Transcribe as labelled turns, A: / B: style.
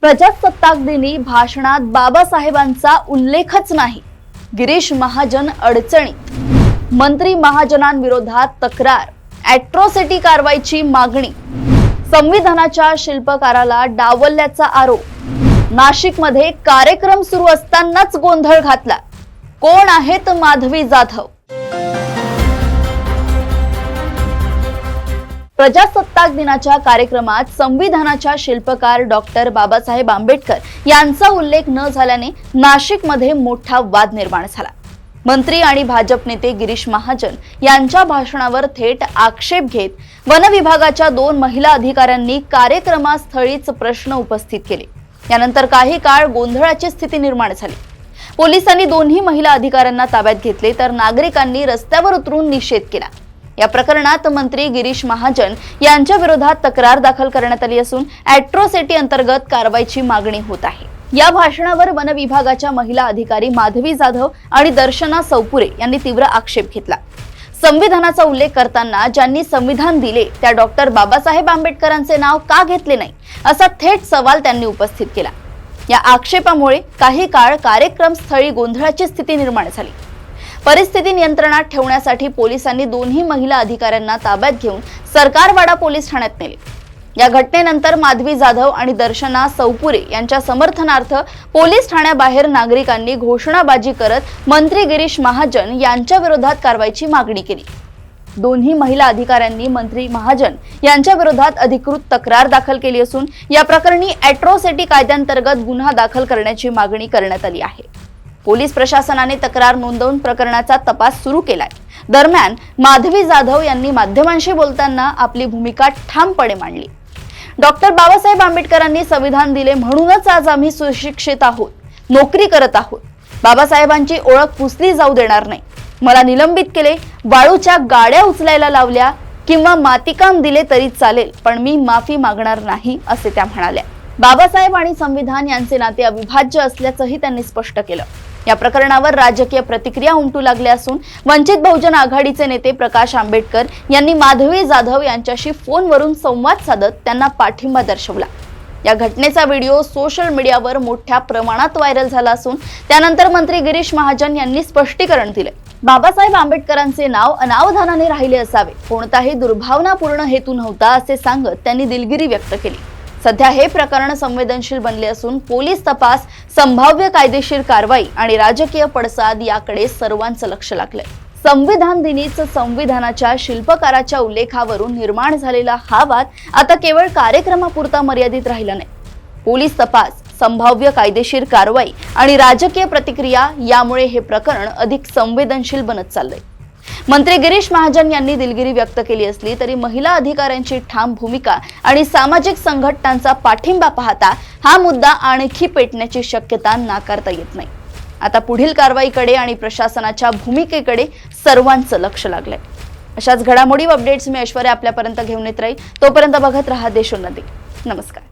A: प्रजासत्ताक दिनी भाषणात बाबासाहेबांचा उल्लेखच नाही। गिरीश महाजन अडचणीत। मंत्री महाजनांविरोधात तक्रार। ॲट्रॉसिटी कारवाईची मागणी। संविधानाच्या शिल्पकाराला डावलल्याचा आरोप। नाशिकमध्ये कार्यक्रम सुरू असतानाच गोंधळ घातला। कोण आहेत माधवी जाधव? प्रजासत्ताक दिनाच्या कार्यक्रमात संविधानाच्या शिल्पकार डॉक्टर बाबासाहेब आंबेडकर यांचा उल्लेख न झाल्याने नाशिकमध्ये मोठा वाद निर्माण झाला। मंत्री आणि भाजप नेते गिरीश महाजन यांच्या भाषणावर थेट आक्षेप घेत वन विभागाच्या 2 महिला अधिकाऱ्यांनी कार्यक्रमास्थळीच प्रश्न उपस्थित केले। यानंतर काही काळ गोंधळाची स्थिती निर्माण झाली। पोलिसांनी दोन्ही महिला अधिकाऱ्यांना ताब्यात घेतले तर नागरिकांनी रस्त्यावर उतरून निषेध केला। या प्रकरणात मंत्री गिरीश महाजन यांच्या विरोधात तक्रार दाखल करण्यात आली असून ॲट्रॉसिटी अंतर्गत कारवाईची मागणी होत आहे। या भाषणावर वन विभागाच्या महिला अधिकारी माधवी जाधव आणि दर्शना सौपुरे यांनी तीव्र आक्षेप घेतला। संविधानाचा उल्लेख करताना ज्यांनी संविधान दिले त्या डॉक्टर बाबासाहेब आंबेडकरांचे नाव का घेतले नाही असा थेट सवाल त्यांनी उपस्थित केला। या आक्षेपामुळे काही काळ कार्यक्रम स्थळी गोंधळाची स्थिती निर्माण झाली। परिस्थिती नियंत्रणात ठेवण्यासाठी पोलिसांनी दोन्ही महिला अधिकाऱ्यांना ताब्यात घेऊन सरकारवाडा पोलीस ठाण्यात नेले। या घटनेनंतर माधवी जाधव आणि दर्शना सौपुरे यांच्या समर्थनार्थ पोलीस ठाण्याबाहेर नागरिकांनी घोषणाबाजी करत मंत्री गिरीश महाजन यांच्या विरोधात कारवाईची मागणी केली। दोन्ही महिला अधिकाऱ्यांनी मंत्री महाजन यांच्या विरोधात अधिकृत तक्रार दाखल केली असून या प्रकरणी ॲट्रॉसिटी कायद्याअंतर्गत गुन्हा दाखल करण्याची मागणी करण्यात आली आहे। पोलीस प्रशासनाने तक्रार नोंदवून प्रकरणाचा तपास सुरू केलाय। दरम्यान माधवी जाधव यांनी माध्यमांशी बोलताना आपली भूमिका ठामपणे मांडली। डॉक्टर बाबासाहेब आंबेडकरांनी संविधान दिले म्हणूनच आज आम्ही सुशिक्षित आहोत, नोकरी करत आहोत। बाबासाहेबांची ओळख पुसली जाऊ देणार नाही। मला निलंबित केले, वाळूच्या गाड्या उचलायला लावल्या किंवा मातीकाम दिले तरी चालेल, पण मी माफी मागणार नाही असे त्या म्हणाल्या। बाबासाहेब आणि संविधान यांचे नाते अविभाज्य असल्याचंही त्यांनी स्पष्ट केलं। या प्रकरणावर राजकीय प्रतिक्रिया उमटू लागल्या असून वंचित बहुजन आघाडीचे नेते प्रकाश आंबेडकर यांनी माधवी जाधव यांच्याशी फोनवरून संवाद साधत त्यांना पाठिंबा दर्शवला। या घटनेचा व्हिडिओ सोशल मीडियावर मोठ्या प्रमाणात व्हायरल झाला असून त्यानंतर मंत्री गिरीश महाजन यांनी स्पष्टीकरण दिले। बाबासाहेब आंबेडकरांचे नाव अनावधानाने राहिले असावे, कोणताही दुर्भावनापूर्ण हेतू नव्हता असे सांगत त्यांनी दिलगिरी व्यक्त केली। सध्या हे प्रकरण संवेदनशील बनले असून पोलीस तपास, संभाव्य कायदेशीर कारवाई आणि राजकीय पडसाद याकडे सर्वांचं लक्ष लागलंय। संविधान दिनीच संविधानाच्या शिल्पकाराच्या उल्लेखावरून निर्माण झालेला हा वाद आता केवळ कार्यक्रमापुरता मर्यादित राहिला नाही। पोलीस तपास, संभाव्य कायदेशीर कारवाई आणि राजकीय प्रतिक्रिया यामुळे हे प्रकरण अधिक संवेदनशील बनत चाललंय। मंत्री गिरीश महाजन यांनी दिलगिरी व्यक्त केली असली तरी महिला अधिकाऱ्यांची ठाम भूमिका आणि सामाजिक संघटनांचा पाठिंबा पाहता हा मुद्दा आणखी पेटण्याची शक्यता नाकारता येत नाही। आता पुढील कारवाईकडे आणि प्रशासनाच्या भूमिकेकडे सर्वांचं लक्ष लागलंय। अशाच घडामोडी व अपडेट्स मी ऐश्वर्या आपल्यापर्यंत घेऊन येत राहील। तोपर्यंत बघत रहा देशोन्नती। नमस्कार।